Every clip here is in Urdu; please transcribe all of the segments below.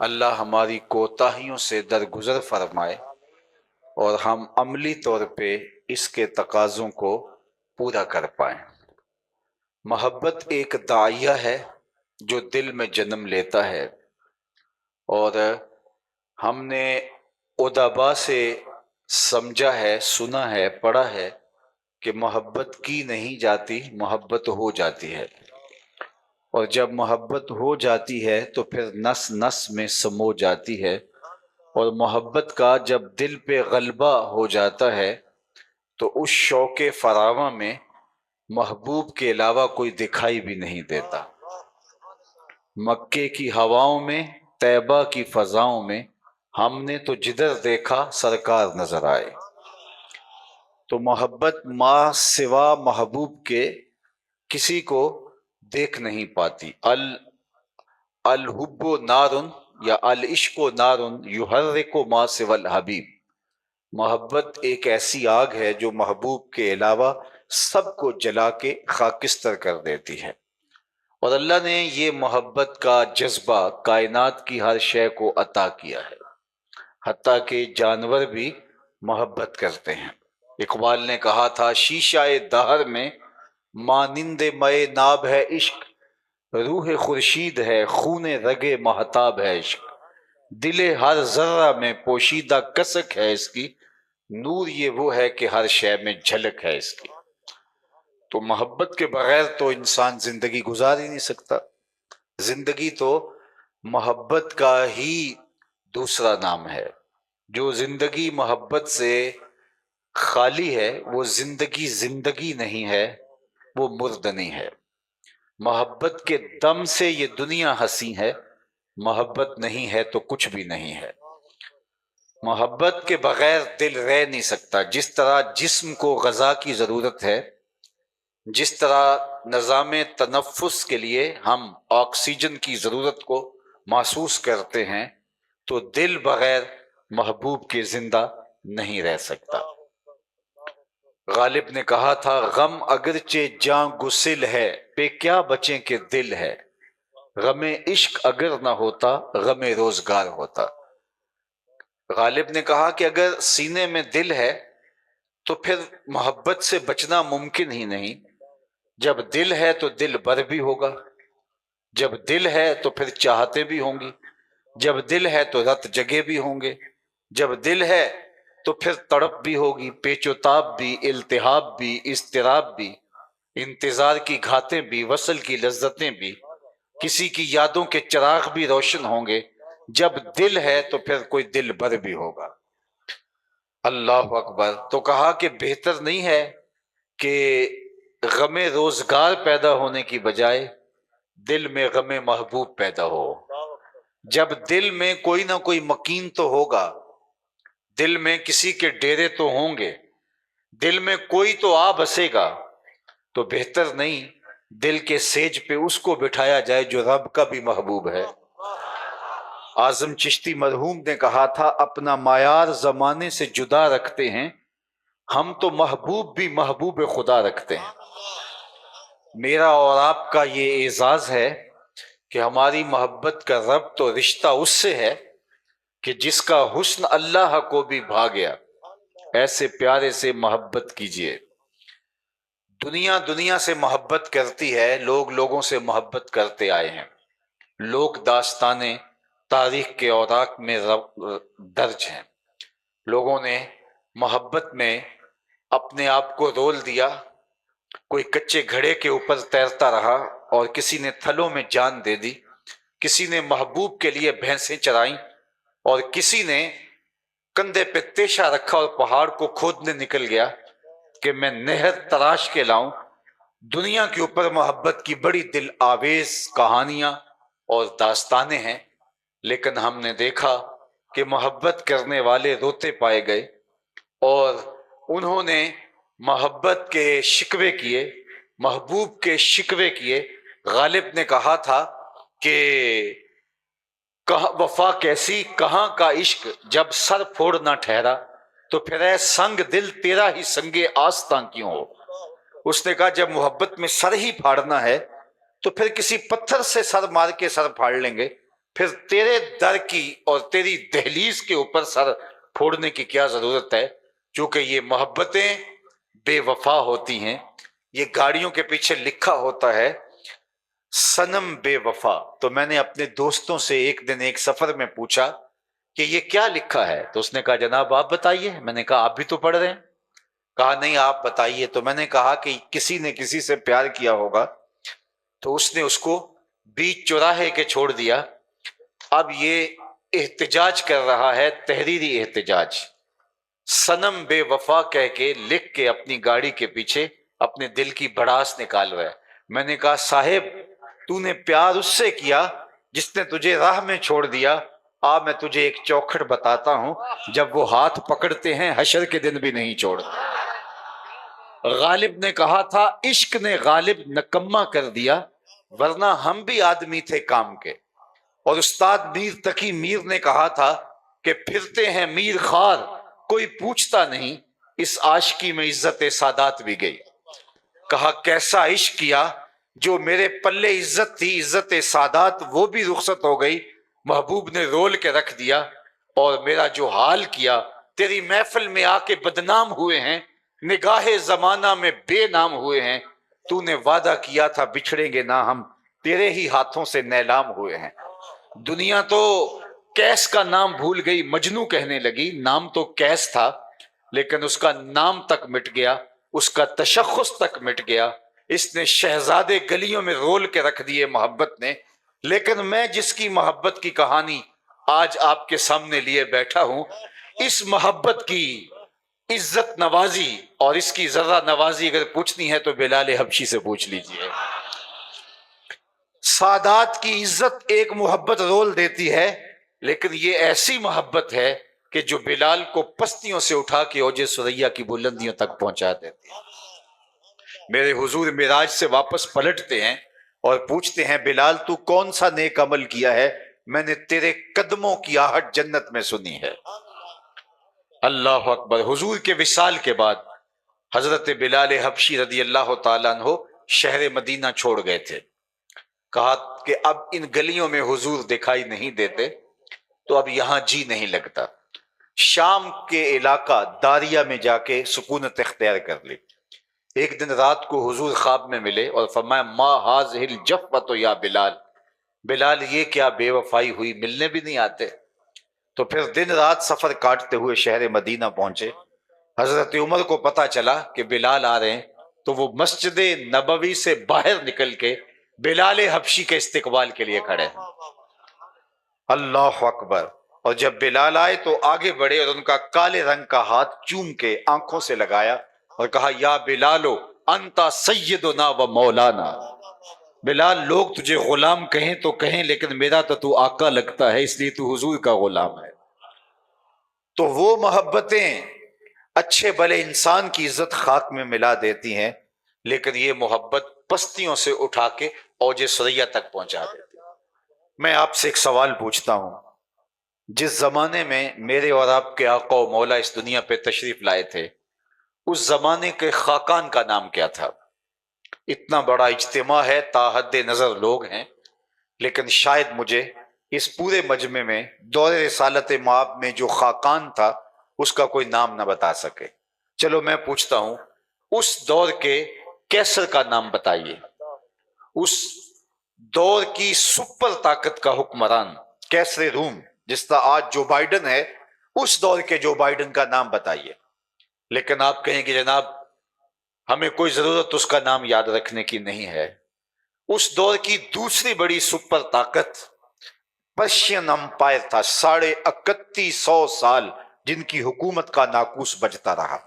اللہ ہماری کوتاہیوں سے درگزر فرمائے اور ہم عملی طور پہ اس کے تقاضوں کو پورا کر پائیں۔ محبت ایک داعیہ ہے جو دل میں جنم لیتا ہے، اور ہم نے ادبا سے سمجھا ہے، سنا ہے، پڑھا ہے کہ محبت کی نہیں جاتی، محبت ہو جاتی ہے، اور جب محبت ہو جاتی ہے تو پھر نس نس میں سمو جاتی ہے، اور محبت کا جب دل پہ غلبہ ہو جاتا ہے تو اس شوق فراواں میں محبوب کے علاوہ کوئی دکھائی بھی نہیں دیتا۔ مکے کی ہواؤں میں، طیبہ کی فضاؤں میں ہم نے تو جدھر دیکھا سرکار نظر آئے۔ تو محبت ما سوا محبوب کے کسی کو دیکھ نہیں پاتی۔ الحب نارن یا العشق نارن یحرک ما سوا الحبیب، محبت ایک ایسی آگ ہے جو محبوب کے علاوہ سب کو جلا کے خاکستر کر دیتی ہے، اور اللہ نے یہ محبت کا جذبہ کائنات کی ہر شے کو عطا کیا ہے، حتیٰ کہ جانور بھی محبت کرتے ہیں۔ اقبال نے کہا تھا، شیشہ دہر میں مانند مے ناب ہے عشق، روح خورشید ہے خون رگ مہتاب ہے عشق، دل ہر ذرہ میں پوشیدہ کسک ہے اس کی، نور یہ وہ ہے کہ ہر شے میں جھلک ہے اس کی۔ تو محبت کے بغیر تو انسان زندگی گزار ہی نہیں سکتا۔ زندگی تو محبت کا ہی دوسرا نام ہے۔ جو زندگی محبت سے خالی ہے وہ زندگی زندگی نہیں ہے، وہ مردنی ہے۔ محبت کے دم سے یہ دنیا ہنسی ہے، محبت نہیں ہے تو کچھ بھی نہیں ہے۔ محبت کے بغیر دل رہ نہیں سکتا۔ جس طرح جسم کو غذا کی ضرورت ہے، جس طرح نظام تنفس کے لیے ہم آکسیجن کی ضرورت کو محسوس کرتے ہیں، تو دل بغیر محبوب کے زندہ نہیں رہ سکتا۔ غالب نے کہا تھا، غم اگرچہ جاں گسل ہے پہ کیا بچیں کہ دل ہے، غم عشق اگر نہ ہوتا غم روزگار ہوتا۔ غالب نے کہا کہ اگر سینے میں دل ہے تو پھر محبت سے بچنا ممکن ہی نہیں۔ جب دل ہے تو دل بر بھی ہوگا، جب دل ہے تو پھر چاہتے بھی ہوں گی، جب دل ہے تو رت جگے بھی ہوں گے، جب دل ہے تو پھر تڑپ بھی ہوگی، پیچ و تاب بھی، التہاب بھی، اضطراب بھی، انتظار کی گھاتیں بھی، وصل کی لذتیں بھی، کسی کی یادوں کے چراغ بھی روشن ہوں گے۔ جب دل ہے تو پھر کوئی دل بر بھی ہوگا۔ اللہ اکبر۔ تو کہا کہ بہتر نہیں ہے کہ غم روزگار پیدا ہونے کی بجائے دل میں غم محبوب پیدا ہو۔ جب دل میں کوئی نہ کوئی مکین تو ہوگا، دل میں کسی کے ڈیرے تو ہوں گے، دل میں کوئی تو آ بسے گا، تو بہتر نہیں دل کے سیج پہ اس کو بٹھایا جائے جو رب کا بھی محبوب ہے۔ اعظم چشتی مرحوم نے کہا تھا، اپنا معیار زمانے سے جدا رکھتے ہیں ہم تو محبوب بھی محبوب خدا رکھتے ہیں۔ میرا اور آپ کا یہ اعزاز ہے کہ ہماری محبت کا ربط و رشتہ اس سے ہے کہ جس کا حسن اللہ کو بھی بھا گیا، ایسے پیارے سے محبت کیجئے۔ دنیا دنیا سے محبت کرتی ہے، لوگ لوگوں سے محبت کرتے آئے ہیں۔ لوک داستانیں تاریخ کے اوراق میں درج ہیں۔ لوگوں نے محبت میں اپنے آپ کو رول دیا، کوئی کچے گھڑے کے اوپر تیرتا رہا اور کسی نے تھلوں میں جان دے دی، کسی نے محبوب کے لیے بھینسیں چرائیں، اور کسی نے کندھے پہ تیشہ رکھا اور پہاڑ کو کھودنے نکل گیا کہ میں نہر تراش کے لاؤں۔ دنیا کے اوپر محبت کی بڑی دل آویز کہانیاں اور داستانیں ہیں، لیکن ہم نے دیکھا کہ محبت کرنے والے روتے پائے گئے، اور انہوں نے محبت کے شکوے کیے، محبوب کے شکوے کیے۔ غالب نے کہا تھا کہ وفا کیسی کہاں کا عشق، جب سر پھوڑ نہ ٹھہرا، تو پھر اے سنگ دل تیرا ہی سنگ آستاں کیوں ہو۔ اس نے کہا جب محبت میں سر ہی پھاڑنا ہے تو پھر کسی پتھر سے سر مار کے سر پھاڑ لیں گے، پھر تیرے در کی اور تیری دہلیز کے اوپر سر پھوڑنے کی کیا ضرورت ہے؟ چونکہ یہ محبتیں بے وفا ہوتی ہیں. یہ گاڑیوں کے پیچھے لکھا ہوتا ہے صنم بے وفا. تو میں نے اپنے دوستوں سے ایک دن ایک سفر میں پوچھا کہ یہ کیا لکھا ہے؟ تو اس نے کہا جناب آپ بتائیے. میں نے کہا آپ بھی تو پڑھ رہے ہیں. کہا نہیں آپ بتائیے. تو میں نے کہا کہ کسی نے کسی سے پیار کیا ہوگا تو اس نے اس کو بیچ چوراہے کے چھوڑ دیا. اب یہ احتجاج کر رہا ہے، تحریری احتجاج. صنم بے وفا کہہ کے لکھ کے اپنی گاڑی کے پیچھے اپنے دل کی بھڑاس نکال رہا ہے. میں نے کہا صاحب تو نے پیار اس سے کیا جس نے تجھے راہ میں چھوڑ دیا. میں تجھے ایک چوکھٹ بتاتا ہوں، جب وہ ہاتھ پکڑتے ہیں حشر کے دن بھی نہیں چھوڑتے. غالب نے کہا تھا عشق نے غالب نکما کر دیا، ورنہ ہم بھی آدمی تھے کام کے. اور استاد میر تقی میر نے کہا تھا کہ پھرتے ہیں میر خار کوئی پوچھتا نہیں، اس عاشقی میں عزت سادات بھی گئی. کہا کیسا عشق کیا جو میرے پلے عزت تھی، عزت سادات وہ بھی رخصت ہو گئی. محبوب نے رول کے رکھ دیا اور میرا جو حال کیا. تیری محفل میں آ کے بدنام ہوئے ہیں، نگاہ زمانہ میں بے نام ہوئے ہیں. تو نے وعدہ کیا تھا بچھڑیں گے نہ ہم، تیرے ہی ہاتھوں سے نیلام ہوئے ہیں. دنیا تو کیس کا نام بھول گئی، مجنو کہنے لگی. نام تو کیس تھا لیکن اس کا نام تک مٹ گیا، اس کا تشخص تک مٹ گیا. اس نے شہزادے گلیوں میں رول کے رکھ دیے محبت نے. لیکن میں جس کی محبت کی کہانی آج آپ کے سامنے لیے بیٹھا ہوں، اس محبت کی عزت نوازی اور اس کی ذرہ نوازی اگر پوچھنی ہے تو بلال حبشی سے پوچھ لیجئے. سادات کی عزت ایک محبت رول دیتی ہے، لیکن یہ ایسی محبت ہے کہ جو بلال کو پستیوں سے اٹھا کے اوج ثریا کی بلندیوں تک پہنچا دیتی ہے. میرے حضور معراج سے واپس پلٹتے ہیں اور پوچھتے ہیں بلال تو کون سا نیک عمل کیا ہے؟ میں نے تیرے قدموں کی آہٹ جنت میں سنی ہے. اللہ اکبر. حضور کے وصال کے بعد حضرت بلال حبشی رضی اللہ تعالیٰ عنہ شہر مدینہ چھوڑ گئے تھے. کہا کہ اب ان گلیوں میں حضور دکھائی نہیں دیتے تو اب یہاں جی نہیں لگتا. شام کے علاقہ داریہ میں جا کے سکونت اختیار کر لی. ایک دن رات کو حضور خواب میں ملے اور فرمایا ما ہاذہ الجفوۃ یا بلال، بلال یہ کیا بے وفائی ہوئی، ملنے بھی نہیں آتے. تو پھر دن رات سفر کاٹتے ہوئے شہر مدینہ پہنچے. حضرت عمر کو پتا چلا کہ بلال آ رہے ہیں تو وہ مسجد نبوی سے باہر نکل کے بلال حبشی کے استقبال کے لیے کھڑے ہیں. اللہ اکبر. اور جب بلال آئے تو آگے بڑھے اور ان کا کالے رنگ کا ہاتھ چوم کے آنکھوں سے لگایا اور کہا یا بلالو انتا سیدنا و مولانا. بلال لوگ تجھے غلام کہیں تو کہیں لیکن میرا تو آقا لگتا ہے، اس لیے تو حضور کا غلام ہے. تو وہ محبتیں اچھے بھلے انسان کی عزت خاک میں ملا دیتی ہیں، لیکن یہ محبت پستیوں سے اٹھا کے اوج ثریا تک پہنچا دیتی ہے. میں آپ سے ایک سوال پوچھتا ہوں، جس زمانے میں میرے اور آپ کے آقا و مولا اس دنیا پہ تشریف لائے تھے، اس زمانے کے خاقان کا نام کیا تھا؟ اتنا بڑا اجتماع ہے، تا حد نظر لوگ ہیں، لیکن شاید مجھے اس پورے مجمع میں دور رسالت مآب میں جو خاقان تھا اس کا کوئی نام نہ بتا سکے. چلو میں پوچھتا ہوں، اس دور کے کیسر کا نام بتائیے. اس دور کی سپر طاقت کا حکمران کیسر روم، جس طرح آج جو بائیڈن ہے، اس دور کے جو بائیڈن کا نام بتائیے. لیکن آپ کہیں کہ جناب ہمیں کوئی ضرورت اس کا نام یاد رکھنے کی نہیں ہے. اس دور کی دوسری بڑی سپر طاقت پرشین امپائر تھا، 3150 سال جن کی حکومت کا ناقوس بجتا رہا.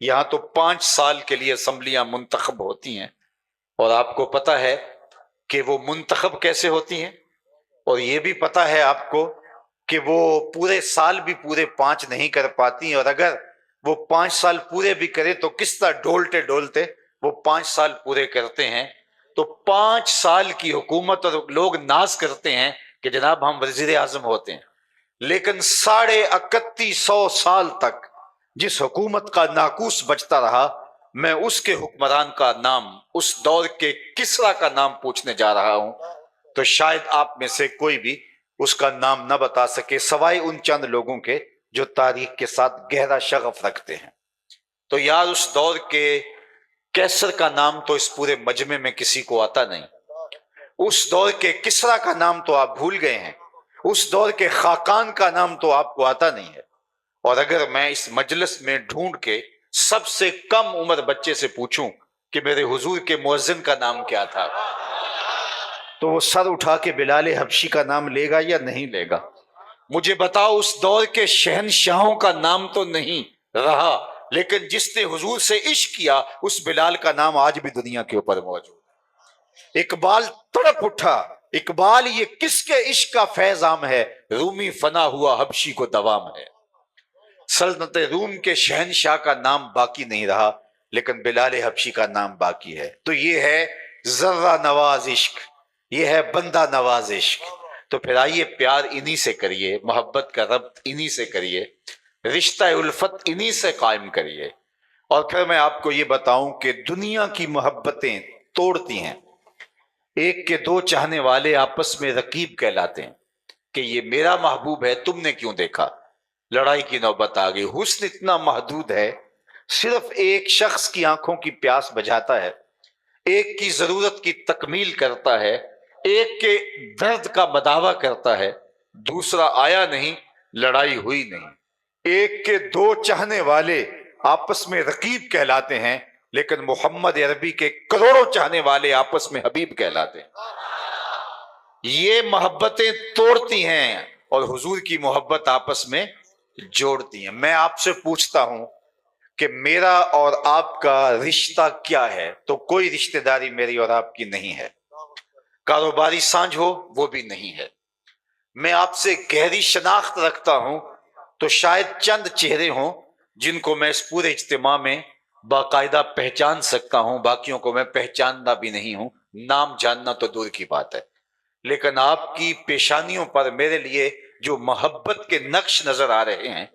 یہاں تو 5 سال کے لیے اسمبلیاں منتخب ہوتی ہیں، اور آپ کو پتا ہے کہ وہ منتخب کیسے ہوتی ہیں، اور یہ بھی پتا ہے آپ کو کہ وہ پورے سال بھی پورے 5 نہیں کر پاتی، اور اگر وہ 5 سال پورے بھی کرے تو کس طرح ڈولتے ڈولتے وہ 5 سال پورے کرتے ہیں. تو 5 سال کی حکومت، اور لوگ ناز کرتے ہیں کہ جناب ہم وزیر اعظم ہوتے ہیں، لیکن 3150 سال تک جس حکومت کا ناقوس بچتا رہا، میں اس کے حکمران کا نام، اس دور کے کسرا کا نام پوچھنے جا رہا ہوں. تو شاید آپ میں سے کوئی بھی اس کا نام نہ بتا سکے سوائے ان چند لوگوں کے جو تاریخ کے ساتھ گہرا شغف رکھتے ہیں۔ تو یار اس دور کے کیسر کا نام تو اس پورے مجمع میں کسی کو آتا نہیں، اس دور کے کسرا کا نام تو آپ بھول گئے ہیں، اس دور کے خاقان کا نام تو آپ کو آتا نہیں ہے۔ اور اگر میں اس مجلس میں ڈھونڈ کے سب سے کم عمر بچے سے پوچھوں کہ میرے حضور کے مؤذن کا نام کیا تھا، تو وہ سر اٹھا کے بلال حبشی کا نام لے گا یا نہیں لے گا؟ مجھے بتاؤ اس دور کے شہنشاہوں کا نام تو نہیں رہا، لیکن جس نے حضور سے عشق کیا اس بلال کا نام آج بھی دنیا کے اوپر موجود۔ اقبال تڑپ اٹھا، اقبال یہ کس کے عشق کا فیض عام ہے، رومی فنا ہوا حبشی کو دوام ہے۔ سلطنت روم کے شہنشاہ کا نام باقی نہیں رہا، لیکن بلال حبشی کا نام باقی ہے۔ تو یہ ہے ذرہ نواز عشق، یہ ہے بندہ نواز عشق۔ تو پھر آئیے پیار انہی سے کریے، محبت کا ربط انہی سے کریے، رشتہ الفت انہی سے قائم کریے۔ اور پھر میں آپ کو یہ بتاؤں کہ دنیا کی محبتیں توڑتی ہیں، ایک کے دو چاہنے والے آپس میں رقیب کہلاتے ہیں کہ یہ میرا محبوب ہے، تم نے کیوں دیکھا، لڑائی کی نوبت آ گئی۔ حسن اتنا محدود ہے، صرف ایک شخص کی آنکھوں کی پیاس بجھاتا ہے، ایک کی ضرورت کی تکمیل کرتا ہے، ایک کے درد کا مداوع کرتا ہے، دوسرا آیا نہیں، لڑائی ہوئی نہیں۔ ایک کے دو چاہنے والے آپس میں رقیب کہلاتے ہیں، لیکن محمد عربی کے کروڑوں چاہنے والے آپس میں حبیب کہلاتے ہیں۔ یہ محبتیں توڑتی ہیں اور حضور کی محبت آپس میں جوڑتی ہیں۔ میں آپ سے پوچھتا ہوں کہ میرا اور آپ کا رشتہ کیا ہے؟ تو کوئی رشتہ داری میری اور آپ کی نہیں ہے، کاروباری سانجھ ہو وہ بھی نہیں ہے۔ میں آپ سے گہری شناخت رکھتا ہوں تو شاید چند چہرے ہوں جن کو میں اس پورے اجتماع میں باقاعدہ پہچان سکتا ہوں، باقیوں کو میں پہچاننا بھی نہیں ہوں، نام جاننا تو دور کی بات ہے۔ لیکن آپ کی پیشانیوں پر میرے لیے جو محبت کے نقش نظر آ رہے ہیں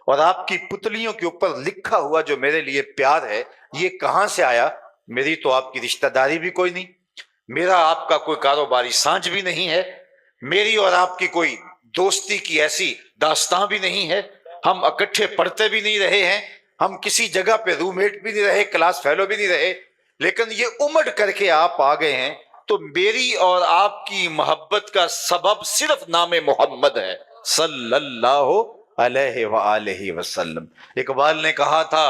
اور آپ کی پتلیوں کے اوپر لکھا ہوا جو میرے لیے پیار ہے، یہ کہاں سے آیا؟ میری تو آپ کی رشتہ داری بھی کوئی نہیں، میرا آپ کا کوئی کاروباری سانجھ بھی نہیں ہے، میری اور آپ کی کوئی دوستی کی ایسی داستان بھی نہیں ہے، ہم اکٹھے پڑھتے بھی نہیں رہے ہیں، ہم کسی جگہ پہ روم میٹ بھی نہیں رہے، کلاس فیلو بھی نہیں رہے، لیکن یہ امڑ کر کے آپ آ گئے ہیں۔ تو میری اور آپ کی محبت کا سبب صرف نام محمد ہے صلی اللہ علیہ وآلہ وسلم۔ اقبال نے کہا تھا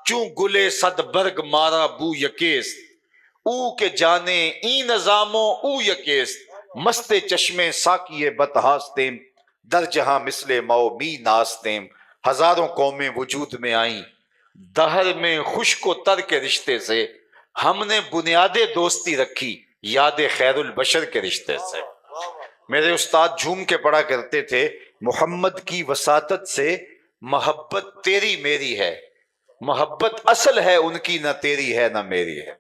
چوں گلے صد برگ مارا بو یکیست، او کے جانے ای نظاموں او یکیست، مست چشمے ساکیے بتہاستیم، در جہاں مثل مو می ناستیم، ہزاروں قومیں وجود میں آئیں، دہر میں خشک و تر کے رشتے سے، ہم نے بنیاد دوستی رکھی یاد خیر البشر کے رشتے سے۔ میرے استاد جھوم کے پڑھا کرتے تھے، محمد کی وساطت سے محبت تیری میری ہے، محبت اصل ہے ان کی، نہ تیری ہے نہ میری ہے۔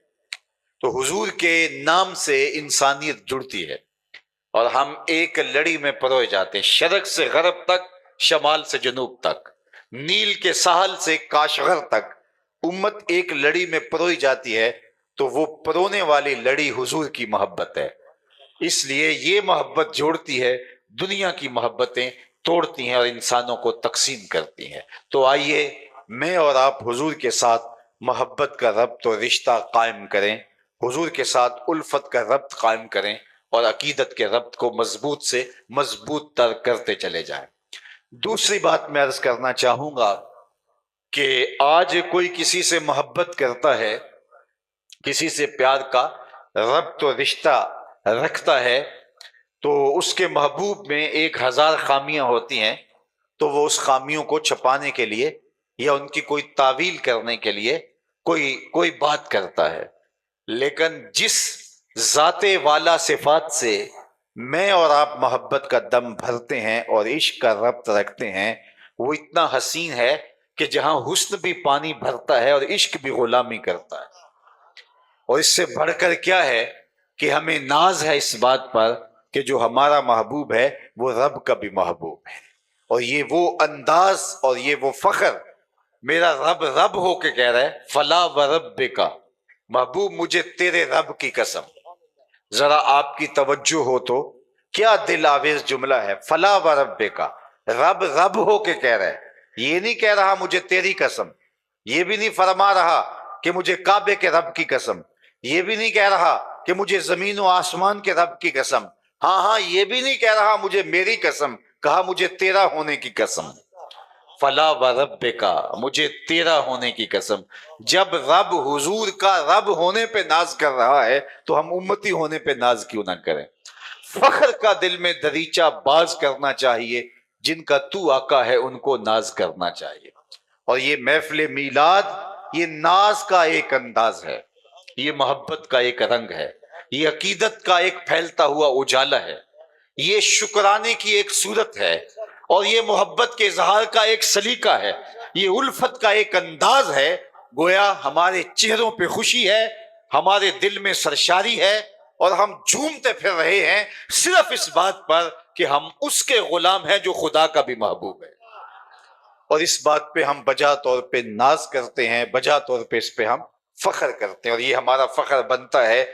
تو حضور کے نام سے انسانیت جڑتی ہے اور ہم ایک لڑی میں پروئے جاتے ہیں، شرق سے غرب تک، شمال سے جنوب تک، نیل کے ساحل سے کاشغر تک، امت ایک لڑی میں پروئی جاتی ہے۔ تو وہ پرونے والی لڑی حضور کی محبت ہے، اس لیے یہ محبت جوڑتی ہے، دنیا کی محبتیں توڑتی ہیں اور انسانوں کو تقسیم کرتی ہیں۔ تو آئیے میں اور آپ حضور کے ساتھ محبت کا ربط اور رشتہ قائم کریں، حضور کے ساتھ الفت کا ربط قائم کریں اور عقیدت کے ربط کو مضبوط سے مضبوط تر کرتے چلے جائیں۔ دوسری بات میں عرض کرنا چاہوں گا کہ آج کوئی کسی سے محبت کرتا ہے، کسی سے پیار کا ربط و رشتہ رکھتا ہے، تو اس کے محبوب میں 1000 خامیاں ہوتی ہیں، تو وہ اس خامیوں کو چھپانے کے لیے یا ان کی کوئی تعویل کرنے کے لیے کوئی بات کرتا ہے۔ لیکن جس ذات والا صفات سے میں اور آپ محبت کا دم بھرتے ہیں اور عشق کا ربط رکھتے ہیں، وہ اتنا حسین ہے کہ جہاں حسن بھی پانی بھرتا ہے اور عشق بھی غلامی کرتا ہے۔ اور اس سے بڑھ کر کیا ہے کہ ہمیں ناز ہے اس بات پر کہ جو ہمارا محبوب ہے وہ رب کا بھی محبوب ہے، اور یہ وہ انداز اور یہ وہ فخر، میرا رب رب ہو کے کہہ رہا ہے فلا وربک، محبوب مجھے تیرے رب کی قسم۔ ذرا آپ کی توجہ ہو تو کیا دل آویز جملہ ہے. فلا و ربک، رب رب ہو کے کہہ رہا ہے. یہ نہیں کہہ رہا مجھے تیری قسم، یہ بھی نہیں فرما رہا کہ مجھے کعبے کے رب کی قسم، یہ بھی نہیں کہہ رہا کہ مجھے زمین و آسمان کے رب کی قسم، ہاں یہ بھی نہیں کہہ رہا مجھے میری قسم، کہا مجھے تیرا ہونے کی قسم. فلا و ربک، مجھے تیرا ہونے کی قسم. جب رب حضور کا رب ہونے پہ ناز کر رہا ہے تو ہم امتی ہونے پہ ناز کیوں نہ کریں. فخر کا دل میں دریچہ باز کرنا چاہیے، جن کا تو آقا ہے ان کو ناز کرنا چاہیے. اور یہ محفل میلاد یہ ناز کا ایک انداز ہے، یہ محبت کا ایک رنگ ہے، یہ عقیدت کا ایک پھیلتا ہوا اجالا ہے، یہ شکرانے کی ایک صورت ہے، اور یہ محبت کے اظہار کا ایک سلیقہ ہے، یہ الفت کا ایک انداز ہے. گویا ہمارے چہروں پہ خوشی ہے، ہمارے دل میں سرشاری ہے، اور ہم جھومتے پھر رہے ہیں صرف اس بات پر کہ ہم اس کے غلام ہیں جو خدا کا بھی محبوب ہے. اور اس بات پہ ہم بجا طور پہ ناز کرتے ہیں، بجا طور پہ اس پہ ہم فخر کرتے ہیں. اور یہ ہمارا فخر بنتا ہے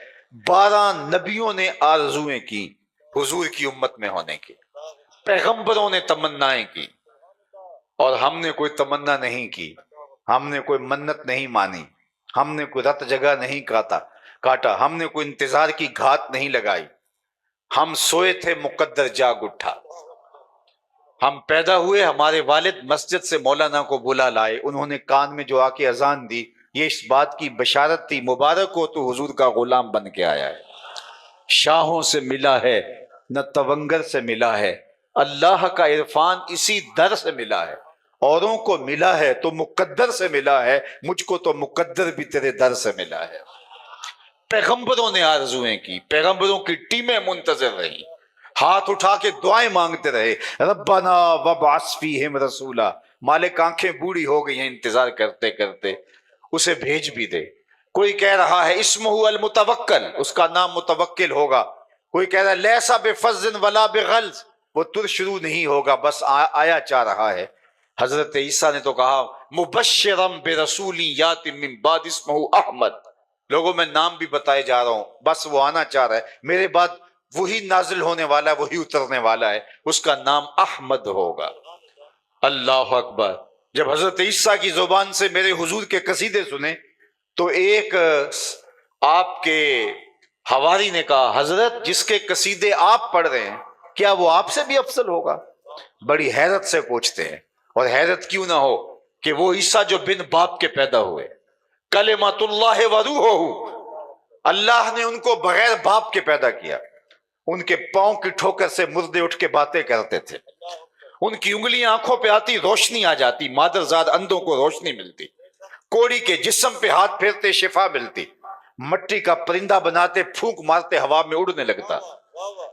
12 نبیوں نے آرزویں کی حضور کی امت میں ہونے کی، پیغمبروں نے تمنائیں کی، اور ہم نے کوئی تمنا نہیں کی، ہم نے کوئی منت نہیں مانی، ہم نے کوئی رت جگہ نہیں کاٹا، ہم نے کوئی انتظار کی گھات نہیں لگائی. ہم سوئے تھے مقدر جاگ اٹھا. ہم پیدا ہوئے، ہمارے والد مسجد سے مولانا کو بلا لائے، انہوں نے کان میں جو آ کے اذان دی، یہ اس بات کی بشارت تھی مبارک ہو تو حضور کا غلام بن کے آیا ہے. شاہوں سے ملا ہے نہ تونگر سے ملا ہے، اللہ کا عرفان اسی در سے ملا ہے. اوروں کو ملا ہے تو مقدر سے ملا ہے، مجھ کو تو مقدر بھی تیرے در سے ملا ہے. پیغمبروں نے آرزویں کی، پیغمبروں کی ٹیمیں منتظر رہیں، ہاتھ اٹھا کے دعائیں مانگتے رہے. ربنا وابعث فیہم رسولا، مالک آنکھیں بوڑھی ہو گئی ہیں انتظار کرتے کرتے، اسے بھیج بھی دے. کوئی کہہ رہا ہے اسمہ المتوکل، اس کا نام متوکل ہوگا. کوئی کہہ رہا ہے لیسا بفظ ولا بغلظ، وہ تر شروع نہیں ہوگا، بس آیا چاہ رہا ہے. حضرت عیسیٰ نے تو کہا مبشرم برسول یات من بعد اسمہ احمد، لوگوں میں نام بھی بتائے جا رہا ہوں، بس وہ آنا چاہ رہا ہے، میرے بعد وہی نازل ہونے والا ہے، وہی اترنے والا ہے، اس کا نام احمد ہوگا. اللہ اکبر. جب حضرت عیسیٰ کی زبان سے میرے حضور کے قصیدے سنے تو ایک آپ کے حواری نے کہا حضرت جس کے قصیدے آپ پڑھ رہے ہیں کیا وہ آپ سے بھی افضل ہوگا؟ بڑی حیرت سے پوچھتے ہیں، اور حیرت کیوں نہ ہو کہ وہ عیسیٰ جو بن باپ کے پیدا ہوئے، کلمۃ اللہ و روحہ، اللہ نے ان کو بغیر باپ کے پیدا کیا. ان کے پاؤں کی ٹھوکر سے مردے اٹھ کے باتیں کرتے تھے، ان کی انگلیاں آنکھوں پہ آتی روشنی آ جاتی، مادرزاد اندھوں کو روشنی ملتی، کوڑی کے جسم پہ ہاتھ پھیرتے شفا ملتی، مٹی کا پرندہ بناتے پھونک مارتے ہوا میں اڑنے لگتا.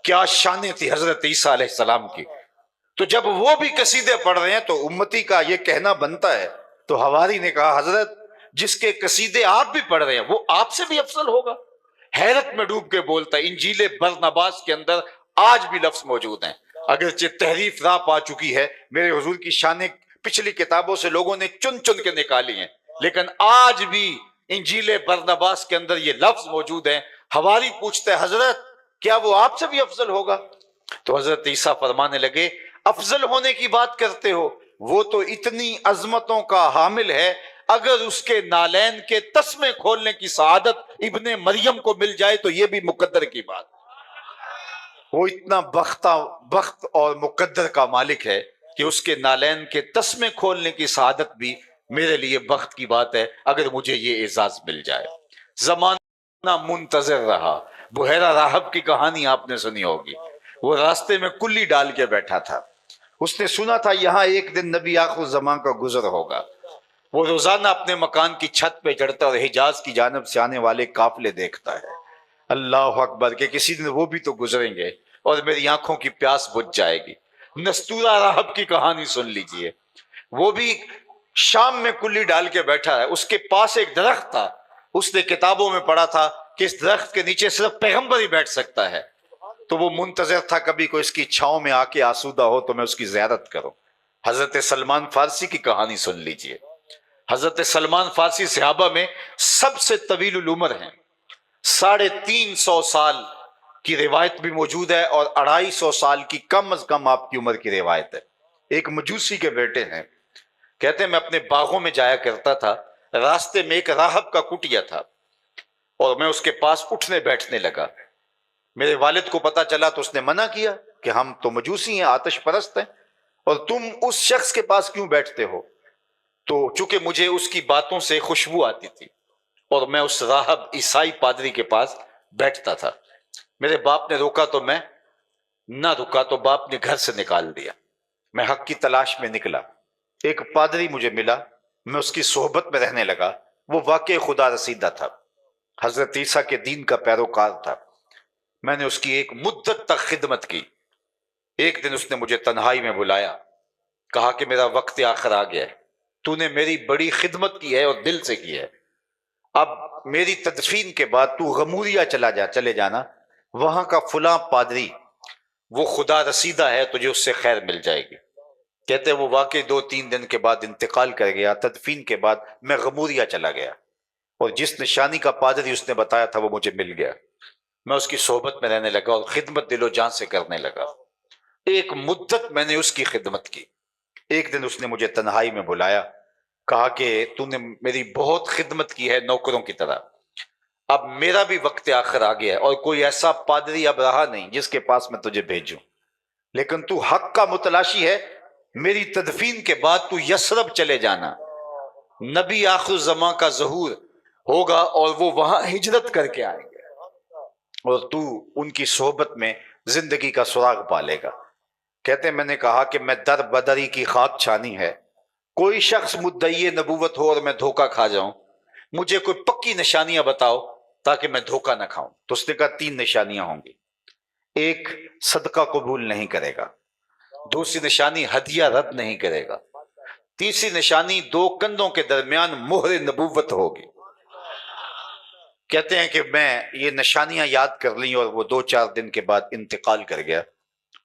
کیا شانیں تھی حضرت عیسیٰ علیہ السلام کی. تو جب وہ بھی قصیدے پڑھ رہے ہیں تو امتی کا یہ کہنا بنتا ہے. تو حواری نے کہا حضرت جس کے قصیدے آپ بھی پڑھ رہے ہیں وہ آپ سے بھی افضل ہوگا؟ حیرت میں ڈوب کے بولتا ہے انجیل برنباس کے اندر آج بھی لفظ موجود ہیں، اگرچہ تحریف راہ پا چکی ہے، میرے حضور کی شانیں پچھلی کتابوں سے لوگوں نے چن چن کے نکالی ہیں، لیکن آج بھی انجیل برنباس کے اندر یہ لفظ موجود ہیں. حواری پوچھتے ہیں حضرت کیا وہ آپ سے بھی افضل ہوگا؟ تو حضرت عیسیٰ فرمانے لگے افضل ہونے کی بات کرتے ہو، وہ تو اتنی عظمتوں کا حامل ہے، اگر اس کے نالین کے تسمے کھولنے کی سعادت ابن مریم کو مل جائے تو یہ بھی مقدر کی بات. وہ اتنا بخت اور مقدر کا مالک ہے کہ اس کے نالین کے تسمے کھولنے کی سعادت بھی میرے لیے بخت کی بات ہے اگر مجھے یہ اعزاز مل جائے. زمانہ منتظر رہا. بحیرہ راہب کی کہانی آپ نے سنی ہوگی، وہ راستے میں کلی ڈال کے بیٹھا تھا، اس نے سنا تھا یہاں ایک دن نبی آخر الزمان کا گزر ہوگا. وہ روزانہ اپنے مکان کی چھت پہ چڑھتا اور حجاز کی جانب سے آنے والے قافلے دیکھتا ہے. اللہ اکبر کہ کسی دن وہ بھی تو گزریں گے اور میری آنکھوں کی پیاس بجھ جائے گی. نستورہ راہب کی کہانی سن لیجئے، وہ بھی شام میں کلی ڈال کے بیٹھا ہے، اس کے پاس ایک درخت تھا، اس نے کتابوں میں پڑھا تھا کہ اس درخت کے نیچے صرف پیغمبر ہی بیٹھ سکتا ہے، تو وہ منتظر تھا کبھی کوئی اس کی چھاؤں میں آ کے آسودہ ہو تو میں اس کی زیارت کروں. حضرت سلمان فارسی کی کہانی سن لیجئے. حضرت سلمان فارسی صحابہ میں سب سے طویل العمر ہیں، 350 سال کی روایت بھی موجود ہے اور 250 سال کی کم از کم آپ کی عمر کی روایت ہے. ایک مجوسی کے بیٹے ہیں، کہتے ہیں میں اپنے باغوں میں جایا کرتا تھا، راستے میں ایک راہب کا کٹیا تھا اور میں اس کے پاس اٹھنے بیٹھنے لگا. میرے والد کو پتا چلا تو اس نے منع کیا کہ ہم تو مجوسی ہیں، آتش پرست ہیں، اور تم اس شخص کے پاس کیوں بیٹھتے ہو؟ تو چونکہ مجھے اس کی باتوں سے خوشبو آتی تھی اور میں اس راہب عیسائی پادری کے پاس بیٹھتا تھا. میرے باپ نے روکا تو میں نہ رکا تو باپ نے گھر سے نکال دیا. میں حق کی تلاش میں نکلا، ایک پادری مجھے ملا، میں اس کی صحبت میں رہنے لگا. وہ واقع خدا رسیدہ تھا، حضرت عیسیٰ کے دین کا پیروکار تھا. میں نے اس کی ایک مدت تک خدمت کی. ایک دن اس نے مجھے تنہائی میں بلایا، کہا کہ میرا وقت آخر آ گیا ہے، تو نے میری بڑی خدمت کی ہے اور دل سے کی ہے، اب میری تدفین کے بعد تو غموریا چلے جانا، وہاں کا فلاں پادری وہ خدا رسیدہ ہے، تجھے اس سے خیر مل جائے گی. کہتے ہیں وہ واقعی 2-3 دن کے بعد انتقال کر گیا. تدفین کے بعد میں غموریا چلا گیا اور جس نشانی کا پادری اس نے بتایا تھا وہ مجھے مل گیا. میں اس کی صحبت میں رہنے لگا اور خدمت دل و جان سے کرنے لگا. ایک مدت میں نے اس کی خدمت کی. ایک دن اس نے مجھے تنہائی میں بلایا، کہا کہ تو نے میری بہت خدمت کی ہے نوکروں کی طرح، اب میرا بھی وقت آخر آ گیا ہے اور کوئی ایسا پادری اب رہا نہیں جس کے پاس میں تجھے بھیجوں، لیکن تو حق کا متلاشی ہے، میری تدفین کے بعد تو یثرب چلے جانا، نبی آخر زمان کا ظہور ہوگا اور وہ وہاں ہجرت کر کے آئیں گے اور تو ان کی صحبت میں زندگی کا سراغ پالے گا. کہتے ہیں میں نے کہا کہ میں در بدری کی خاک چھانی ہے، کوئی شخص مدعی نبوت ہو اور میں دھوکہ کھا جاؤں، مجھے کوئی پکی نشانیاں بتاؤ تاکہ میں دھوکہ نہ کھاؤں. تو اس نے کہا 3 نشانیاں ہوں گی. ایک، صدقہ قبول نہیں کرے گا. دوسری نشانی، ہدیہ رد نہیں کرے گا. تیسری نشانی، 2 کندھوں کے درمیان مہر نبوت ہوگی. کہتے ہیں کہ میں یہ نشانیاں یاد کر لیں اور وہ 2-4 دن کے بعد انتقال کر گیا.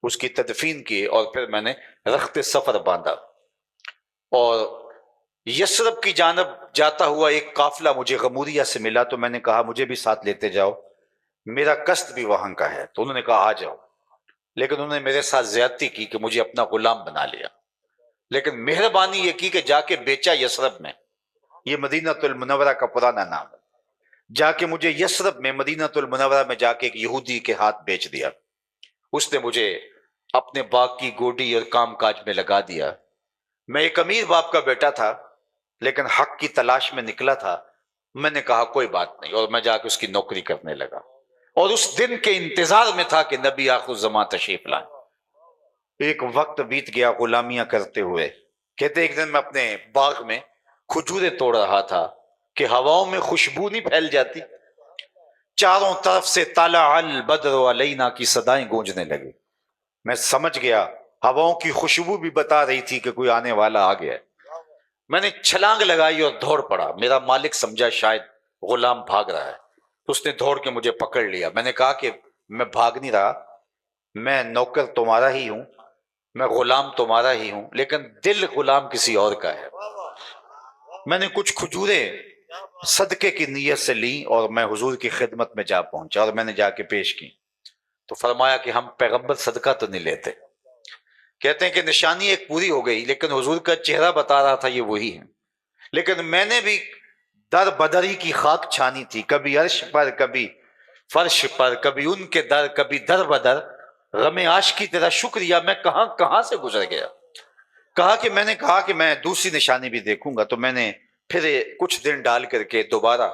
اس کی تدفین کی اور پھر میں نے رخت سفر باندھا اور یثرب کی جانب جاتا ہوا ایک قافلہ مجھے غموریا سے ملا. تو میں نے کہا مجھے بھی ساتھ لیتے جاؤ، میرا قصد بھی وہاں کا ہے. تو انہوں نے کہا آ جاؤ، لیکن انہوں نے میرے ساتھ زیادتی کی کہ مجھے اپنا غلام بنا لیا. لیکن مہربانی یہ کی کہ جا کے بیچا یثرب میں، یہ مدینہ المنورہ کا پرانا نام ہے، جا کے مجھے یثرب میں مدینہ المنورہ میں جا کے ایک یہودی کے ہاتھ بیچ دیا. اس نے مجھے اپنے باغ کی گوڈی اور کام کاج میں لگا دیا. میں ایک امیر باپ کا بیٹا تھا لیکن حق کی تلاش میں نکلا تھا. میں نے کہا کوئی بات نہیں اور میں جا کے اس کی نوکری کرنے لگا اور اس دن کے انتظار میں تھا کہ نبی آخر الزمان تشریف لائیں. ایک وقت بیت گیا غلامیاں کرتے ہوئے. کہتے ایک دن میں اپنے باغ میں کھجورے توڑ رہا تھا کہ ہواؤں میں خوشبو نہیں پھیل جاتی، چاروں طرف سے طلع البدر علینا کی صدائیں گونجنے لگی. میں سمجھ گیا ہواؤں کی خوشبو بھی بتا رہی تھی کہ کوئی آنے والا آ گیا ہے. میں نے چھلانگ لگائی اور دوڑ پڑا. میرا مالک سمجھا شاید غلام بھاگ رہا ہے، اس نے دوڑ کے مجھے پکڑ لیا. میں نے کہا کہ میں بھاگ نہیں رہا، میں نوکر تمہارا ہی ہوں، میں غلام تمہارا ہی ہوں، لیکن دل غلام کسی اور کا ہے. میں نے کچھ کھجورے صدقے کی نیت سے لی اور میں حضور کی خدمت میں جا پہنچا اور میں نے جا کے پیش کی. تو فرمایا کہ ہم پیغمبر صدقہ تو نہیں لیتے. کہتے ہیں کہ نشانی ایک پوری ہو گئی لیکن حضور کا چہرہ بتا رہا تھا یہ وہی ہے. لیکن میں نے بھی در بدری کی خاک چھانی تھی، کبھی عرش پر، کبھی فرش پر، کبھی ان کے در، کبھی در بدر. غم عاشق کی تیرا شکریہ، میں کہاں کہاں سے گزر گیا. کہا کہ میں نے کہا کہ میں دوسری نشانی بھی دیکھوں گا. تو میں نے پھر کچھ دن ڈال کر کے دوبارہ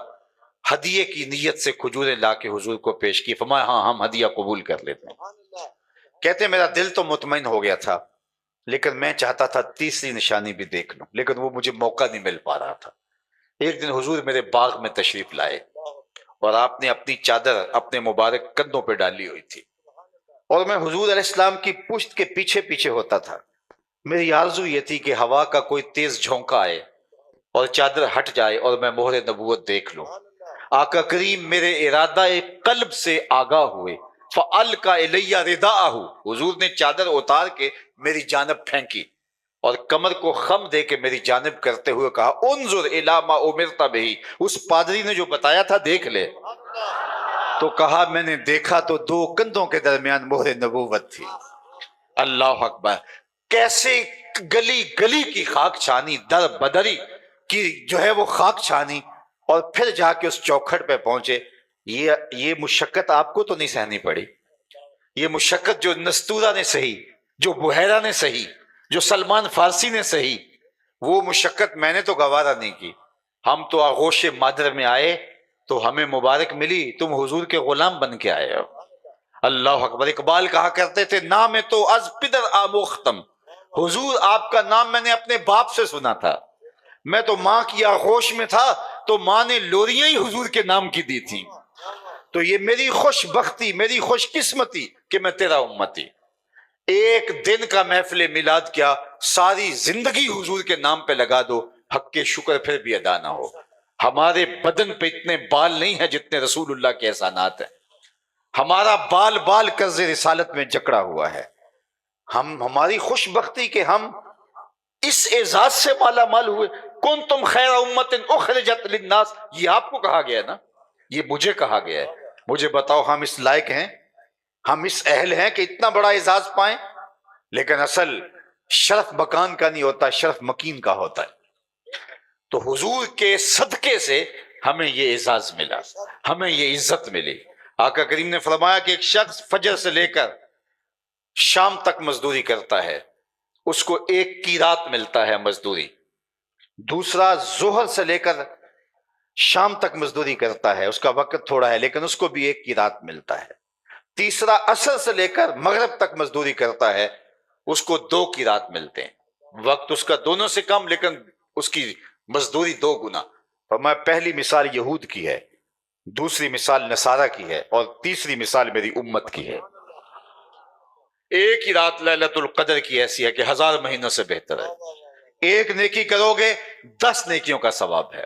ہدیے کی نیت سے کھجوریں لا کے حضور کو پیش کی. فرمایا ہاں ہم ہدیہ قبول کر لیتے ہیں. کہتے میرا دل تو مطمئن ہو گیا تھا لیکن میں چاہتا تھا تیسری نشانی بھی دیکھ لوں، لیکن وہ مجھے موقع نہیں مل پا رہا تھا. ایک دن حضور میرے باغ میں تشریف لائے اور آپ نے اپنی چادر اپنے مبارک کندھوں پہ ڈالی ہوئی تھی اور میں حضور علیہ السلام کی پشت کے پیچھے پیچھے ہوتا تھا. میری آرزو یہ تھی کہ ہوا کا کوئی تیز جھونکا آئے اور چادر ہٹ جائے اور میں مہر نبوت دیکھ لوں. آقا کریم میرے ارادہ قلب سے آگاہ ہوئے. فَأَلْقَى إِلَيَّ رِدَاءَهُ، حضور نے چادر اتار کے میری جانب پھینکی اور کمر کو خم دے کے میری جانب کرتے ہوئے کہا انظر الی ما امرت بہ، اس پادری نے جو بتایا تھا دیکھ لے. تو کہا میں نے دیکھا تو دو کندھوں کے درمیان مہر نبوت تھی۔ اللہ اکبر، کیسے گلی گلی کی خاک چھانی، در بدری کی جو ہے وہ خاک چھانی، اور پھر جا کے اس چوکھٹ پہ پہنچے۔ یہ مشقت آپ کو تو نہیں سہنی پڑی، یہ مشقت جو نستورہ نے سہی، جو بحیرہ نے سہی، جو سلمان فارسی نے سہی، وہ مشقت میں نے تو گوارا نہیں کی۔ ہم تو آغوش مادر میں آئے تو ہمیں مبارک ملی، تم حضور کے غلام بن کے آئے ہو۔ اللہ اکبر، اقبال کہا کرتے تھے نام تو از پدر آموختم، حضور آپ کا نام میں نے اپنے باپ سے سنا تھا، میں تو ماں کی آغوش میں تھا تو ماں نے لوریاں ہی حضور کے نام کی دی تھی، تو یہ میری خوش بختی، میری خوش قسمتی کہ میں تیرا امتی۔ ایک دن کا محفل میلاد کیا، ساری زندگی حضور کے نام پہ لگا دو، حق کے شکر پھر بھی ادا نہ ہو۔ ہمارے بدن پہ اتنے بال نہیں ہیں جتنے رسول اللہ کے احسانات ہیں، ہمارا بال بال قرض رسالت میں جکڑا ہوا ہے۔ ہماری خوش بختی کہ ہم اس اعزاز سے مالا مال ہوئے۔ کنتم خیر امت اخرجت للناس، یہ آپ کو کہا گیا ہے نا، یہ مجھے کہا گیا ہے۔ مجھے بتاؤ ہم اس لائق ہیں، ہم اس اہل ہیں کہ اتنا بڑا اعزاز پائیں؟ لیکن اصل شرف مکان کا نہیں ہوتا، شرف مکین کا ہوتا ہے۔ تو حضور کے صدقے سے ہمیں یہ اعزاز ملا، ہمیں یہ عزت ملی۔ آقا کریم نے فرمایا کہ ایک شخص فجر سے لے کر شام تک مزدوری کرتا ہے، اس کو ایک کی رات ملتا ہے مزدوری۔ دوسرا ظہر سے لے کر شام تک مزدوری کرتا ہے، اس کا وقت تھوڑا ہے لیکن اس کو بھی ایک کی رات ملتا ہے۔ تیسرا عصر سے لے کر مغرب تک مزدوری کرتا ہے، اس کو 2 کی رات ملتے ہیں، وقت اس کا دونوں سے کم لیکن اس کی مزدوری 2 گنا۔ فرمایا پہلی مثال یہود کی ہے، دوسری مثال نصارہ کی ہے، اور تیسری مثال میری امت کی ہے۔ ایک ہی رات لیلۃ القدر کی ایسی ہے کہ 1000 مہینوں سے بہتر ہے۔ ایک نیکی کرو گے 10 نیکیوں کا ثواب ہے،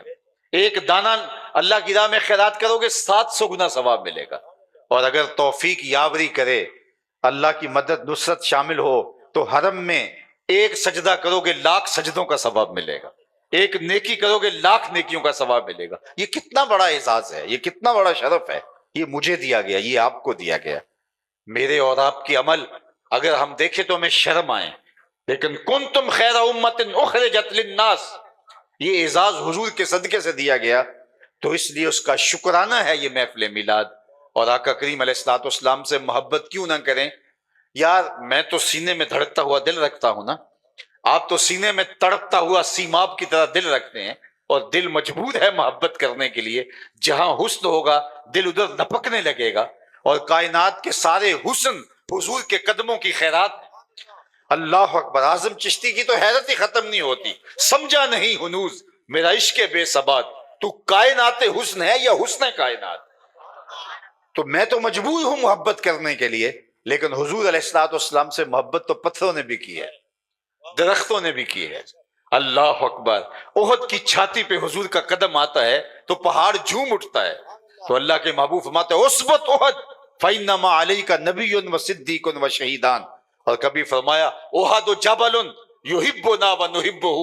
ایک دانہ اللہ کی راہ میں خیرات کرو گے 700 گنا ثواب ملے گا، اور اگر توفیق یاوری کرے، اللہ کی مدد نصرت شامل ہو تو حرم میں ایک سجدہ کرو گے 1,00,000 سجدوں کا ثواب ملے گا، ایک نیکی کرو گے 1,00,000 نیکیوں کا ثواب ملے گا۔ یہ کتنا بڑا اعزاز ہے، یہ کتنا بڑا شرف ہے، یہ مجھے دیا گیا، یہ آپ کو دیا گیا۔ میرے اور آپ کے عمل اگر ہم دیکھیں تو ہمیں شرم آئے، لیکن کنتم خیر امت اخرجت للناس، یہ اعزاز حضور کے صدقے سے دیا گیا، تو اس لیے اس کا شکرانہ ہے یہ محفل میلاد۔ اور آقا کریم علیہ الصلوۃ والسلام سے محبت کیوں نہ کریں؟ یار میں تو سینے میں دھڑکتا ہوا دل رکھتا ہوں نا، آپ تو سینے میں تڑپتا ہوا سیماب کی طرح دل رکھتے ہیں، اور دل مجبور ہے محبت کرنے کے لیے۔ جہاں حسن ہوگا دل ادھر لپکنے لگے گا، اور کائنات کے سارے حسن حضور کے قدموں کی خیرات۔ اللہ اکبر، اعظم چشتی کی تو حیرت ہی ختم نہیں ہوتی، سمجھا نہیں ہنوز میرا عشق بے ثبات، تو کائنات حسن ہے یا حسن کائنات؟ تو میں تو مجبور ہوں محبت کرنے کے لیے، لیکن حضور علیہ الصلوۃ والسلام سے محبت تو پتھروں نے بھی کی ہے، درختوں نے بھی کی ہے۔ اللہ اکبر، احد کی چھاتی پہ حضور کا قدم آتا ہے تو پہاڑ جھوم اٹھتا ہے، تو اللہ کے محبوب فرماتے ہیں اثبت احد فإنما علیک نبی و صدیق و شہیدان۔ اور کبھی فرمایا احد جبل یحبنا ونحبہ،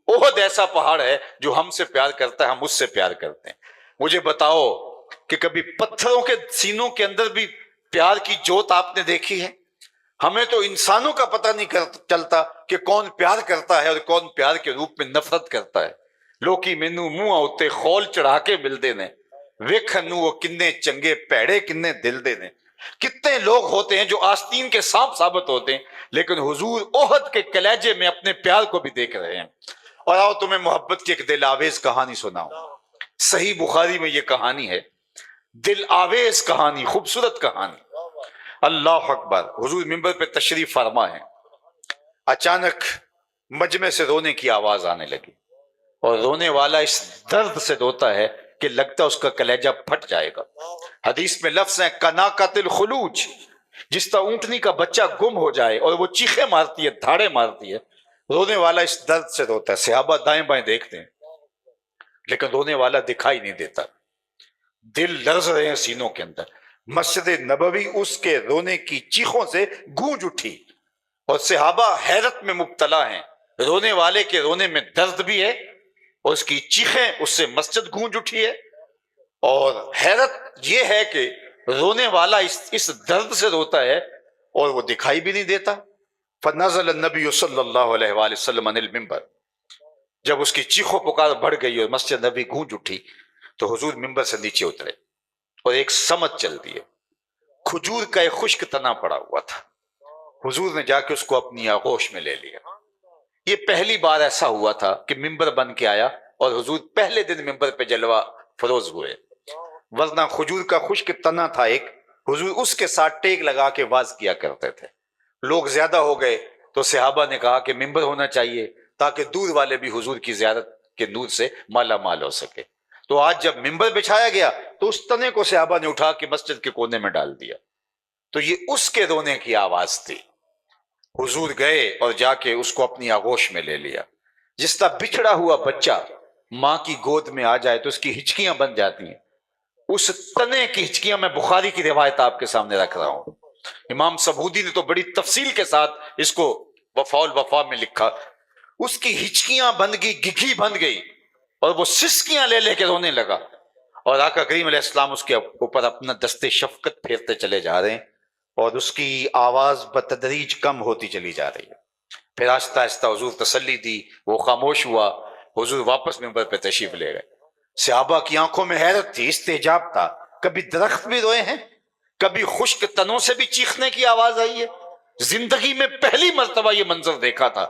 احد ایسا پہاڑ ہے جو ہم سے پیار کرتا ہے، ہم اس سے پیار کرتے ہیں۔ مجھے بتاؤ کہ کبھی پتھروں کے سینوں کے اندر بھی پیار کی جوت آپ نے دیکھی ہے؟ ہمیں تو انسانوں کا پتہ نہیں چلتا کہ کون پیار کرتا ہے اور کون پیار کے روپ میں نفرت کرتا ہے۔ لوکی مینو منہ آتے خول چڑھا کے ملتے نے، ویکھن وہ کنے چنگے پیڑے کنے دل دے نے۔ کتنے لوگ ہوتے ہیں جو آستین کے سانپ ثابت ہوتے ہیں، لیکن حضور احد کے کلیجے میں اپنے پیار کو بھی دیکھ رہے ہیں۔ اور آؤ تمہیں محبت کی ایک دل آویز کہانی سناؤں۔ صحیح بخاری میں یہ کہانی ہے، دل آویز کہانی، خوبصورت کہانی۔ اللہ اکبر، حضور منبر پہ تشریف فرما ہے، اچانک مجمع سے رونے کی آواز آنے لگی، اور رونے والا اس درد سے روتا ہے کہ لگتا اس کا کلیجہ پھٹ جائے گا۔ حدیث میں لفظ ہے کناکت الخلوج، جس طرح اونٹنی کا بچہ گم ہو جائے اور وہ چیخیں مارتی ہے، دھاڑے مارتی ہے، رونے والا اس درد سے روتا ہے۔ صحابہ دائیں بائیں دیکھتے ہیں لیکن رونے والا دکھائی نہیں دیتا، دل لرز رہے ہیں سینوں کے اندر۔ مسجد نبوی اس کے رونے کی چیخوں سے گونج اٹھی، اور صحابہ حیرت میں مبتلا ہیں، رونے والے کے رونے میں درد بھی ہے اور اس کی چیخیں، اس سے مسجد گونج اٹھی ہے۔ اور حیرت یہ ہے کہ رونے والا اس درد سے روتا ہے اور وہ دکھائی بھی نہیں دیتا. فنزل النبی صلی اللہ علیہ وآلہ وسلم عن المنبر، جب اس کی چیخو پکار بڑھ گئی اور مسجد نبی گونج اٹھی تو حضور منبر سے نیچے اترے اور ایک سمت چل دی ہے. کھجور کا ایک خشک تنا پڑا ہوا تھا، حضور نے جا کے اس کو اپنی آغوش میں لے لیا. یہ پہلی بار ایسا ہوا تھا کہ منبر بن کے آیا اور حضور پہلے دن منبر پہ جلوہ فروز ہوئے، ورنہ کھجور کا خشک تنا تھا ایک، حضور اس کے ساتھ ٹیک لگا کے واز کیا کرتے تھے. لوگ زیادہ ہو گئے تو صحابہ نے کہا کہ منبر ہونا چاہیے تاکہ دور والے بھی حضور کی زیارت کے نور سے مالا مال ہو سکے. تو آج جب منبر بچھایا گیا تو اس تنے کو صحابہ نے اٹھا کے مسجد کے کونے میں ڈال دیا. تو یہ اس کے رونے کی آواز تھی. حضور گئے اور جا کے اس کو اپنی آغوش میں لے لیا. جس طرح بچھڑا ہوا بچہ ماں کی گود میں آ جائے تو اس کی ہچکیاں بن جاتی ہیں، اس تنے کی ہچکیاں، میں بخاری کی روایت آپ کے سامنے رکھ رہا ہوں. امام سبودی نے تو بڑی تفصیل کے ساتھ اس کو وفاء الوفا میں لکھا. اس کی ہچکیاں بن گئی، گگھی بن گئی اور وہ سسکیاں لے لے کے رونے لگا. اور آقا کریم علیہ السلام اس کے اوپر اپنا دستے شفقت پھیرتے چلے جا رہے ہیں اور اس کی آواز بتدریج کم ہوتی چلی جا رہی ہے. پھر آہستہ آہستہ حضور تسلی دی، وہ خاموش ہوا، حضور واپس منبر پہ تشریف لے گئے. صحابہ کی آنکھوں میں حیرت تھی، استعجاب تھا. کبھی درخت بھی روئے ہیں، کبھی خشک تنوں سے بھی چیخنے کی آواز آئی ہے. زندگی میں پہلی مرتبہ یہ منظر دیکھا تھا.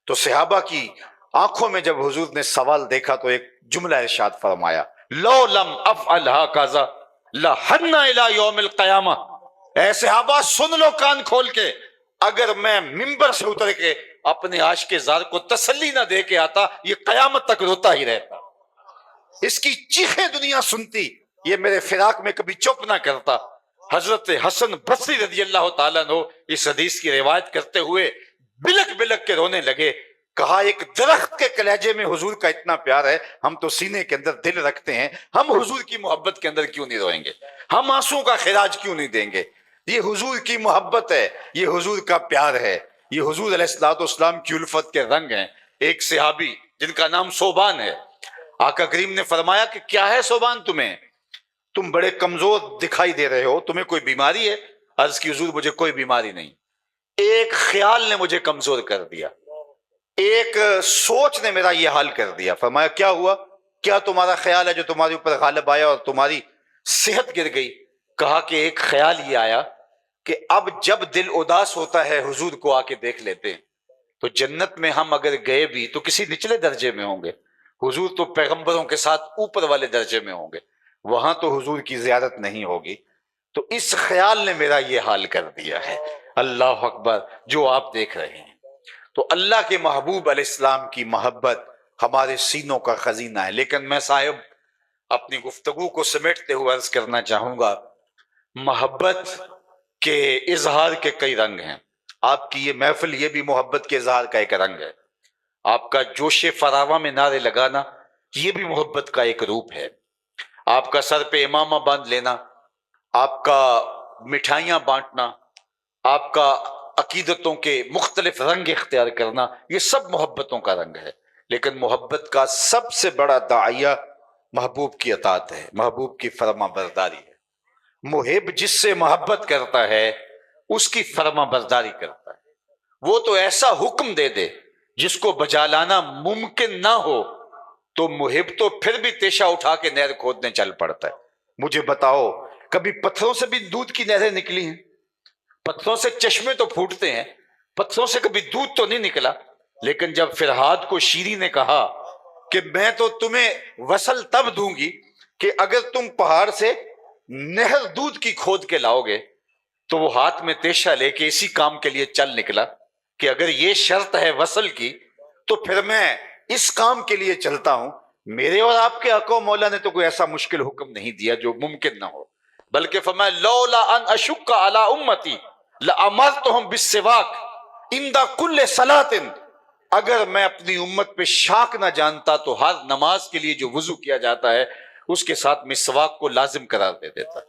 تو صحابہ کی آنکھوں میں جب حضور نے سوال دیکھا تو ایک جملہ ارشاد فرمایا، لو لم افعل ھذا لحن الی یوم القیامہ. اے صحابہ سن لو کان کھول کے، اگر میں منبر سے اتر کے اپنے عاشق زار کو تسلی نہ دے کے آتا یہ قیامت تک روتا ہی رہتا. اس کی چیخیں دنیا سنتی، یہ میرے فراق میں کبھی چپ نہ کرتا. حضرت حسن بصری رضی اللہ تعالیٰ عنہ اس حدیث کی روایت کرتے ہوئے بلک بلک کے رونے لگے. کہا ایک درخت کے کلیجے میں حضور کا اتنا پیار ہے، ہم تو سینے کے اندر دل رکھتے ہیں، ہم حضور کی محبت کے اندر کیوں نہیں روئیں گے؟ ہم آنسوں کا خراج کیوں نہیں دیں گے؟ یہ حضور کی محبت ہے، یہ حضور کا پیار ہے، یہ حضور علیہ الصلوۃ والسلام کی الفت کے رنگ ہیں. ایک صحابی جن کا نام صوبان ہے، آقا کریم نے فرمایا کہ کیا ہے صوبان تمہیں؟ تم بڑے کمزور دکھائی دے رہے ہو، تمہیں کوئی بیماری ہے؟ عرض کی حضور مجھے کوئی بیماری نہیں، ایک خیال نے مجھے کمزور کر دیا، ایک سوچ نے میرا یہ حال کر دیا. فرمایا کیا ہوا؟ کیا تمہارا خیال ہے جو تمہارے اوپر غالب آیا اور تمہاری صحت گر گئی؟ کہا کہ ایک خیال یہ آیا کہ اب جب دل اداس ہوتا ہے حضور کو آ کے دیکھ لیتے ہیں. تو جنت میں ہم اگر گئے بھی تو کسی نچلے درجے میں ہوں گے، حضور تو پیغمبروں کے ساتھ اوپر والے درجے میں ہوں گے، وہاں تو حضور کی زیارت نہیں ہوگی. تو اس خیال نے میرا یہ حال کر دیا ہے. اللہ اکبر، جو آپ دیکھ رہے ہیں تو اللہ کے محبوب علیہ السلام کی محبت ہمارے سینوں کا خزینہ ہے. لیکن میں صاحب اپنی گفتگو کو سمیٹتے ہوئے عرض کرنا چاہوں گا، محبت کے اظہار کے کئی رنگ ہیں. آپ کی یہ محفل یہ بھی محبت کے اظہار کا ایک رنگ ہے. آپ کا جوش فراواں میں نعرے لگانا یہ بھی محبت کا ایک روپ ہے. آپ کا سر پہ امامہ باندھ لینا، آپ کا مٹھائیاں بانٹنا، آپ کا عقیدتوں کے مختلف رنگ اختیار کرنا، یہ سب محبتوں کا رنگ ہے. لیکن محبت کا سب سے بڑا داعیہ محبوب کی اطاعت ہے، محبوب کی فرما برداری ہے. محب جس سے محبت کرتا ہے اس کی فرما برداری کرتا ہے. وہ تو ایسا حکم دے دے جس کو بجا لانا ممکن نہ ہو تو محب تو پھر بھی تیشہ اٹھا کے نہر کھودنے چل پڑتا ہے. مجھے بتاؤ کبھی پتھروں سے بھی دودھ کی نہریں نکلی ہیں؟ پتھروں سے چشمے تو پھوٹتے ہیں، پتھروں سے کبھی دودھ تو نہیں نکلا. لیکن جب فرہاد کو شیری نے کہا کہ میں تو تمہیں وصل تب دوں گی کہ اگر تم پہاڑ سے نہر دودھ کی کھود کے لاؤ گے، تو وہ ہاتھ میں تیشہ لے کے اسی کام کے لیے چل نکلا کہ اگر یہ شرط ہے وصل کی تو پھر میں اس کام کے لیے چلتا ہوں. میرے اور آپ کے آقا و مولا نے تو کوئی ایسا مشکل حکم نہیں دیا جو ممکن نہ ہو، بلکہ فرمایا لولا ان اشق علی امتی لامرتهم بالسواک عند کل صلاۃ. اگر میں اپنی امت پہ شاک نہ جانتا تو ہر نماز کے لیے جو وضو کیا جاتا ہے اس کے ساتھ مسواک کو لازم قرار دے دیتا.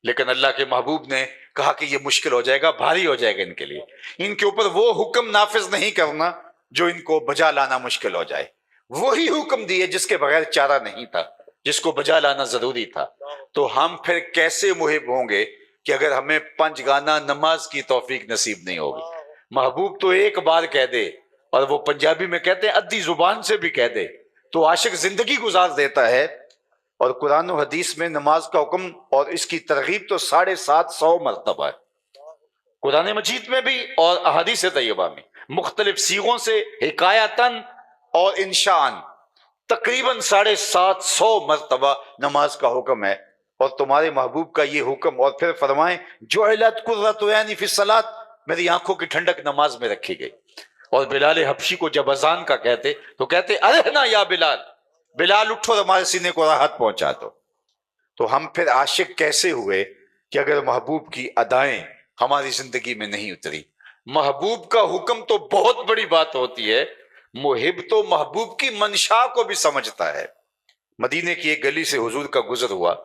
لیکن اللہ کے محبوب نے کہا کہ یہ مشکل ہو جائے گا، بھاری ہو جائے گا ان کے لیے، ان کے اوپر وہ حکم نافذ نہیں کرنا جو ان کو بجا لانا مشکل ہو جائے. وہی حکم دیے جس کے بغیر چارہ نہیں تھا. جس کو بجا لانا ضروری تھا. تو ہم پھر کیسے محب ہوں گے کہ اگر ہمیں پنجگانہ نماز کی توفیق نصیب نہیں ہوگی. محبوب تو ایک بار کہہ دے، اور وہ پنجابی میں کہتے ہیں ادھی زبان سے بھی کہہ دے تو عاشق زندگی گزار دیتا ہے. اور قرآن و حدیث میں نماز کا حکم اور اس کی ترغیب تو 750 مرتبہ ہے، قرآن مجید میں بھی اور احادیث طیبہ میں مختلف سیغوں سے حکایتاً اور انشاءً تقریباً 750 مرتبہ نماز کا حکم ہے. اور تمہارے محبوب کا یہ حکم، اور پھر فرمائیں جعلت قرۃ عینی فی الصلاۃ، میری آنکھوں کی ٹھنڈک نماز میں رکھی گئی. اور بلال حبشی کو جب اذان کا کہتے تو کہتے ارحنا یا بلال، بلال اٹھو اور ہمارے سینے کو راحت پہنچا دو. تو ہم پھر عاشق کیسے ہوئے کہ اگر محبوب کی ادائیں ہماری زندگی میں نہیں اتری. محبوب کا حکم تو بہت بڑی بات ہوتی ہے، محب تو محبوب کی منشا کو بھی سمجھتا ہے. مدینے کی ایک گلی سے حضور کا گزر ہوا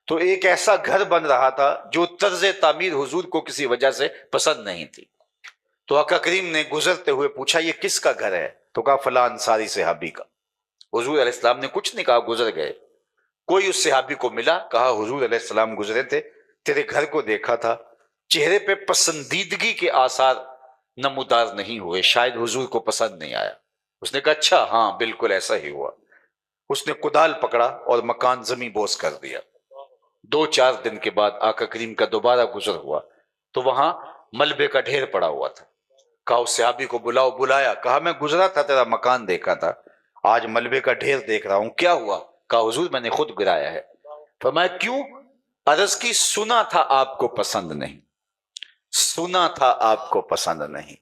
تو ایک ایسا گھر بن رہا تھا جو طرز تعمیر حضور کو کسی وجہ سے پسند نہیں تھی. تو آقا کریم نے گزرتے ہوئے پوچھا یہ کس کا گھر ہے؟ تو کہا فلاں انصاری صحابی کا. حضور علیہ السلام نے کچھ نہیں کہا، گزر گئے. کوئی اس صحابی کو ملا، کہا حضور علیہ السلام گزرے تھے، تیرے گھر کو دیکھا تھا، چہرے پہ پسندیدگی کے آثار نمودار نہیں ہوئے، شاید حضور کو پسند نہیں آیا. اس نے کہا اچھا ہاں بالکل ایسا ہی ہوا. اس نے کدال پکڑا اور مکان زمیں بوس کر دیا. 2-4 دن کے بعد آقا کریم کا دوبارہ گزر ہوا تو وہاں ملبے کا ڈھیر پڑا ہوا تھا. کہا اس صحابی کو بلاؤ. بلایا، کہا میں گزرا تھا تیرا مکان دیکھا تھا، آج ملبے کا ڈھیر دیکھ رہا ہوں، کیا ہوا؟ کہا حضور میں نے خود گرایا ہے. فرمایا کیوں؟ عرض کی سنا تھا آپ کو پسند نہیں، سنا تھا آپ کو پسند نہیں،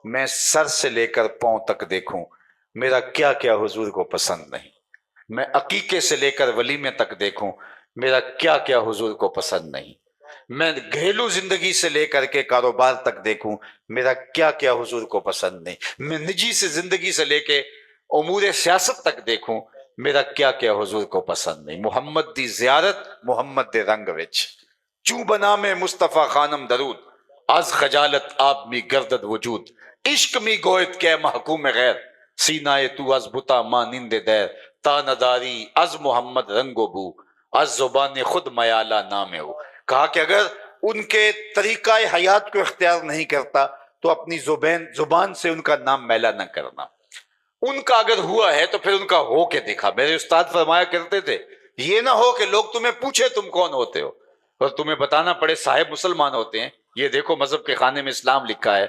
میں سر سے لے کر پاؤں تک دیکھوں میرا کیا کیا حضور کو پسند نہیں، میں عقیقے سے لے کر ولیمے تک دیکھوں میرا کیا کیا حضور کو پسند نہیں، میں گھریلو زندگی سے لے کر کے کاروبار تک دیکھوں میرا کیا کیا حضور کو پسند نہیں، میں نجی سے زندگی سے لے کے امور سیاست تک دیکھوں میرا کیا کیا حضور کو پسند نہیں. محمد دی زیارت محمد دے رنگ وچ، چوں بنا میں مصطفیٰ خانم درود، از خجالت آپ می گردد وجود، عشق می گویت کہ محکوم غیر، سینائے تو از بتا مانند دیر، تا نداری از محمد رنگ و بو، از زبان خود میالہ نام ہو. کہا کہ اگر ان کے طریقہ حیات کو اختیار نہیں کرتا تو اپنی زبان سے ان کا نام میلا نہ کرنا. ان کا اگر ہوا ہے تو پھر ان کا ہو کے دکھا. میرے استاد فرمایا کرتے تھے یہ نہ ہو کہ لوگ تمہیں پوچھے تم کون ہوتے ہو اور تمہیں بتانا پڑے صاحب مسلمان ہوتے ہیں، یہ دیکھو مذہب کے خانے میں اسلام لکھا ہے.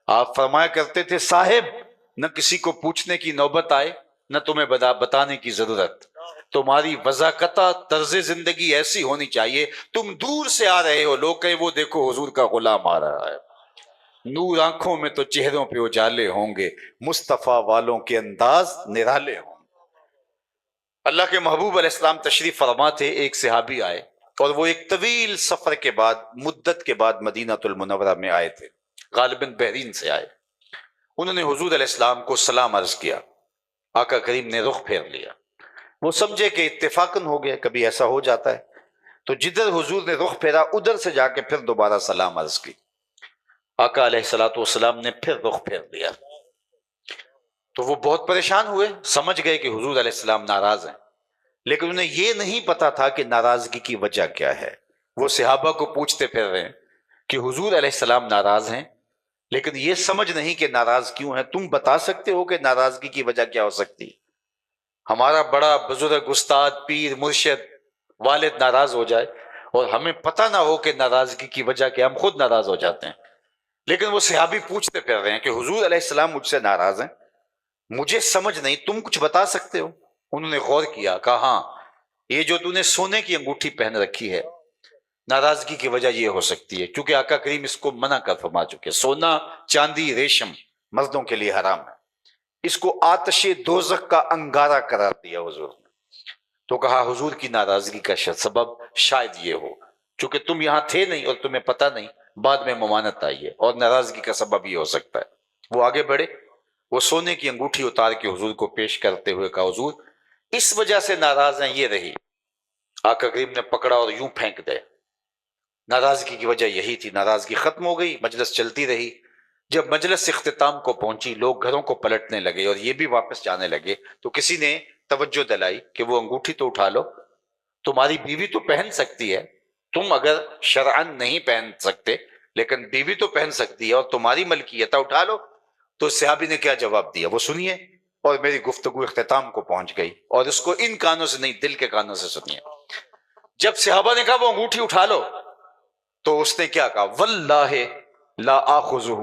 آپ فرمایا کرتے تھے صاحب نہ کسی کو پوچھنے کی نوبت آئے نہ تمہیں بتانے کی ضرورت، تمہاری وضاقتہ طرز زندگی ایسی ہونی چاہیے تم دور سے آ رہے ہو لوگ کہیں وہ دیکھو حضور کا غلام آ رہا ہے، نور آنکھوں میں تو چہروں پہ اجالے ہوں گے، مصطفیٰ والوں کے انداز نرالے ہوں گے. اللہ کے محبوب علیہ السلام تشریف فرما تھے. ایک صحابی آئے اور وہ ایک طویل سفر کے بعد مدت کے بعد مدینہ المنورہ میں آئے تھے، غالباً بحرین سے آئے. انہوں نے حضور علیہ السلام کو سلام عرض کیا. آقا کریم نے رخ پھیر لیا. وہ سمجھے کہ اتفاقاً ہو گیا، کبھی ایسا ہو جاتا ہے. تو جدھر حضور نے رخ پھیرا ادھر سے جا کے پھر دوبارہ سلام عرض کی. آقا علیہ الصلوۃ والسلام نے پھر رخ پھیر دیا. تو وہ بہت پریشان ہوئے، سمجھ گئے کہ حضور علیہ السلام ناراض ہیں، لیکن انہیں یہ نہیں پتا تھا کہ ناراضگی کی وجہ کیا ہے. وہ صحابہ کو پوچھتے پھر رہے ہیں کہ حضور علیہ السلام ناراض ہیں، لیکن یہ سمجھ نہیں کہ ناراض کیوں ہیں. تم بتا سکتے ہو کہ ناراضگی کی وجہ کیا ہو سکتی؟ ہمارا بڑا بزرگ استاد پیر مرشد والد ناراض ہو جائے اور ہمیں پتہ نہ ہو کہ ناراضگی کی وجہ کیا، ہم خود ناراض ہو جاتے ہیں. لیکن وہ صحابی پوچھتے پھر رہے ہیں کہ حضور علیہ السلام مجھ سے ناراض ہیں، مجھے سمجھ نہیں، تم کچھ بتا سکتے ہو؟ انہوں نے غور کیا، کہا ہاں یہ جو تم نے سونے کی انگوٹھی پہن رکھی ہے ناراضگی کی وجہ یہ ہو سکتی ہے، کیونکہ آقا کریم اس کو منع کر فرما چکے. سونا چاندی ریشم مردوں کے لیے حرام ہے، اس کو آتش دوزخ کا انگارہ قرار دیا حضور نے. تو کہا حضور کی ناراضگی کا سبب شاید یہ ہو چونکہ تم یہاں تھے نہیں اور تمہیں پتہ نہیں، بعد میں ممانت آئی ہے اور ناراضگی کا سبب یہ ہو سکتا ہے. وہ آگے بڑھے، وہ سونے کی انگوٹھی اتار کے حضور کو پیش کرتے ہوئے کہا حضور اس وجہ سے ناراض ہیں، یہ رہی. آقا کریم نے پکڑا اور یوں پھینک دے. ناراضگی کی وجہ یہی تھی. ناراضگی ختم ہو گئی، مجلس چلتی رہی. جب مجلس اختتام کو پہنچی لوگ گھروں کو پلٹنے لگے اور یہ بھی واپس جانے لگے تو کسی نے توجہ دلائی کہ وہ انگوٹھی تو اٹھا لو، تمہاری بیوی تو پہن سکتی ہے، تم اگر شرعن نہیں پہن سکتے لیکن بیوی تو پہن سکتی ہے اور تمہاری ملکیت ہے، اٹھا لو۔ تو صحابی نے کیا جواب دیا وہ سنیے، اور میری گفتگو اختتام کو پہنچ گئی، اور اس کو ان کانوں سے نہیں دل کے کانوں سے سنیے۔ جب صحابہ نے کہا وہ انگوٹھی اٹھا لو تو اس نے کیا کہا، واللہ لا آخذہ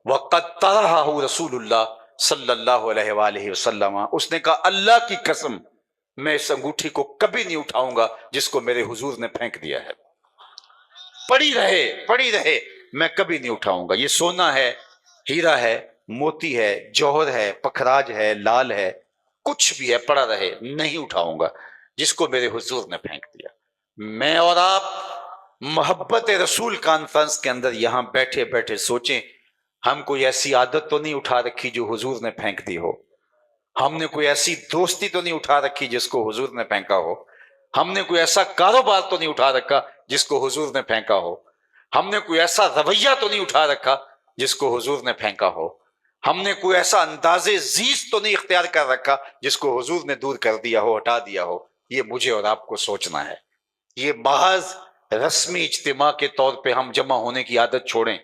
وقد طرحہ رسول اللہ صلی اللہ علیہ وآلہ وسلم، اس نے کہا اللہ کی قسم میں اس انگوٹھی کو کبھی نہیں اٹھاؤں گا جس کو میرے حضور نے پھینک دیا ہے، پڑی رہے میں کبھی نہیں اٹھاؤں گا۔ یہ سونا ہے، ہیرا ہے، موتی ہے، جوہر ہے، پکھراج ہے، لال ہے، کچھ بھی ہے، پڑا رہے نہیں اٹھاؤں گا جس کو میرے حضور نے پھینک دیا۔ میں اور آپ محبت رسول کانفرنس کے اندر یہاں بیٹھے بیٹھے سوچیں، ہم کوئی ایسی عادت تو نہیں اٹھا رکھی جو حضور نے پھینک دی ہو، ہم نے کوئی ایسی دوستی تو نہیں اٹھا رکھی جس کو حضور نے پھینکا ہو، ہم نے کوئی ایسا کاروبار تو نہیں اٹھا رکھا جس کو حضور نے پھینکا ہو، ہم نے کوئی ایسا رویہ تو نہیں اٹھا رکھا جس کو حضور نے پھینکا ہو، ہم نے کوئی ایسا انداز زیست تو نہیں اختیار کر رکھا جس کو حضور نے دور کر دیا ہو، ہٹا دیا ہو۔ یہ مجھے اور آپ کو سوچنا ہے۔ یہ محض رسمی اجتماع کے طور پہ ہم جمع ہونے کی عادت چھوڑیں،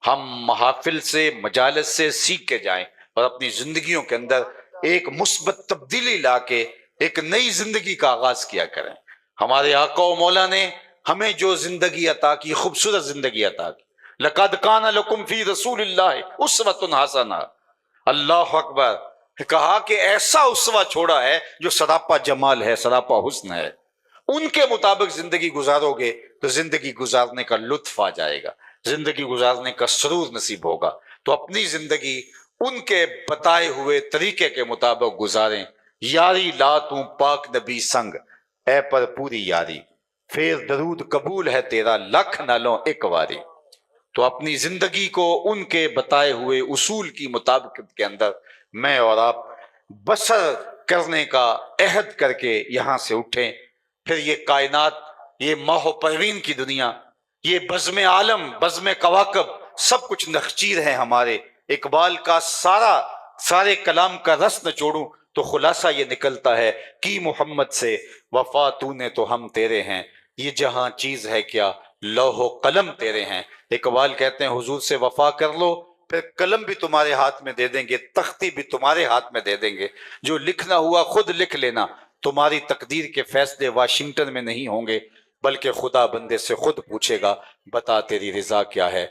ہم محافل سے مجالس سے سیکھ کے جائیں اور اپنی زندگیوں کے اندر ایک مثبت تبدیلی لا کے ایک نئی زندگی کا آغاز کیا کریں۔ ہمارے آقا و مولا نے ہمیں جو زندگی عطا کی، خوبصورت زندگی عطا کی، لَقَدْ كَانَ لَكُمْ فِي رَسُولِ اللَّهِ أُسْوَةٌ حَسَنَةٌ، اللہ اکبر، کہا کہ ایسا اسوہ چھوڑا ہے جو سراپا جمال ہے، سراپا حسن ہے، ان کے مطابق زندگی گزارو گے تو زندگی گزارنے کا لطف آ جائے گا، زندگی گزارنے کا سرور نصیب ہوگا۔ تو اپنی زندگی ان کے بتائے ہوئے طریقے کے مطابق گزاریں۔ یاری لا توں پاک نبی سنگ، اے پر پوری یاری، پھر درود قبول ہے تیرا لکھ نہ لوں ایک واری۔ تو اپنی زندگی کو ان کے بتائے ہوئے اصول کی مطابقت کے اندر میں اور آپ بسر کرنے کا عہد کر کے یہاں سے اٹھیں۔ پھر یہ کائنات، یہ ماہ و پروین کی دنیا، یہ بزم عالم، بزم کواکب، سب کچھ نخچیر ہے ہمارے۔ اقبال کا سارے کلام کا رس نچوڑوں تو خلاصہ یہ نکلتا ہے کہ محمد سے وفا تو نے تو ہم تیرے ہیں، یہ جہاں چیز ہے کیا لوح و قلم تیرے ہیں۔ اقبال کہتے ہیں حضور سے وفا کر لو، پھر قلم بھی تمہارے ہاتھ میں دے دیں گے، تختی بھی تمہارے ہاتھ میں دے دیں گے، جو لکھنا ہوا خود لکھ لینا۔ تمہاری تقدیر کے فیصلے واشنگٹن میں نہیں ہوں گے بلکہ خدا بندے سے خود پوچھے گا، بتا تیری رضا کیا ہے۔